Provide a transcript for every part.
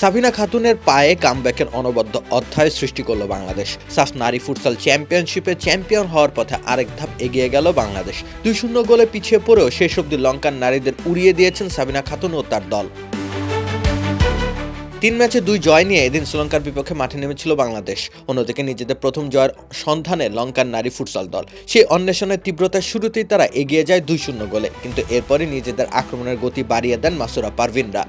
সাবিনা খাতুনের পায়ে কামব্যাকের অনবদ্য অধ্যায় সৃষ্টি করল বাংলাদেশ। সাফ নারী ফুটসাল চ্যাম্পিয়নশিপে চ্যাম্পিয়ন হওয়ার পথে আরেক ধাপ এগিয়ে গেল বাংলাদেশ। 2-0 গোলে পিছিয়ে পড়েও শেষ অবধি লঙ্কান নারীদের উড়িয়ে দিয়েছেন সাবিনা খাতুন ও তার দল। 3 ম্যাচে 2 জয় নিয়ে এদিন শ্রীলঙ্কার বিপক্ষে মাঠে নেমেছিল বাংলাদেশ। অন্যদিকে নিজেদের প্রথম জয়ের সন্ধানে লঙ্কান নারী ফুটসাল দল সেই অন্বেষণের তীব্রতার শুরুতেই তারা এগিয়ে যায় 2-0 গোলে, কিন্তু এরপরই নিজেদের আক্রমণের গতি বাড়িয়ে দেন মাসুরা পারভিনরা।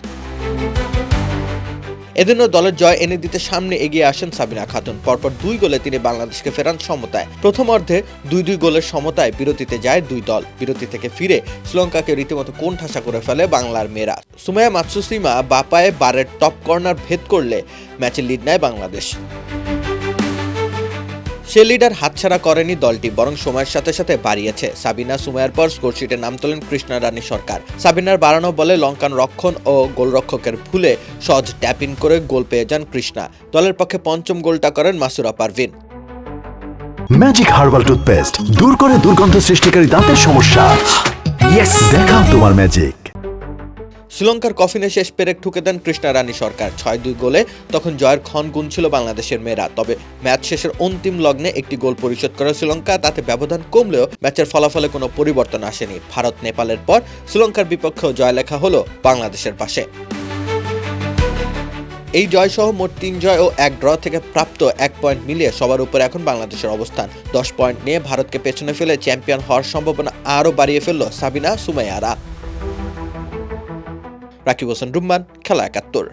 এদিনও দলের জয় এনে দিতে সামনে এগিয়ে আসেন সাবিনা খাতুন। পরপর 2 গোলে তিনি বাংলাদেশকে ফেরান সমতায়। প্রথম অর্ধে 2-2 গোলের সমতায় বিরতিতে যায় দুই দল। বিরতি থেকে ফিরে শ্রীলঙ্কাকে রীতিমতো কোণঠাসা করে ফেলে বাংলার মেয়েরা। সুমাইয়া মাতসুসিমা বাপায়ে বারের টপ কর্নার ভেদ করলে ম্যাচে লিড নেয় বাংলাদেশ। সে লিডার হাতছাড়া করেনি দলটি, বরং সময়ের সাথে সাথে বাড়িয়েছে। সাবিনা সুমাইয়ার পর স্কোরশিটে নাম তোলেন কৃষ্ণা রানী সরকার। সাবিনার বাড়ানো বলে লঙ্কান রক্ষণ ও গোলরক্ষকের ভুলে সহজ ট্যাপ ইন করে গোল পেয়ে যান কৃষ্ণা। দলের পক্ষে পঞ্চম গোলটা করেন Masura Parvin. Magic herbal toothpaste দূর করে দুর্গন্ধ সৃষ্টিকারী দাঁতের সমস্যা। ইয়েস, দেখাও তোমার ম্যাজিক। শ্রীলঙ্কার কফিনে শেষ পেরেক ঠুকে দেন কৃষ্ণা রানী সরকার। 6-2 গোলে তখন জয়ের ক্ষণ গুনছিল বাংলাদেশের মেয়েরা। তবে ম্যাচ শেষের অন্তিম লগ্নে একটি গোল পরিশোধ করে শ্রীলঙ্কা। তাতে ব্যবধান কমলেও ম্যাচের ফলাফলে কোনো পরিবর্তন আসেনি। ভারত নেপালের পর শ্রীলঙ্কার বিপক্ষেও জয়লেখা হলো বাংলাদেশের পাশে। এই জয়সহ মোট 3 জয় ও 1 ড্র থেকে প্রাপ্ত 1 পয়েন্ট মিলিয়ে সবার উপরে এখন বাংলাদেশের অবস্থান। 10 পয়েন্ট নিয়ে ভারতকে পেছনে ফেলে চ্যাম্পিয়ন হওয়ার সম্ভাবনা আরও বাড়িয়ে ফেলল সাবিনা সুমাইয়ারা। রাকিব হোসেন রুম্মান, খেলা 71।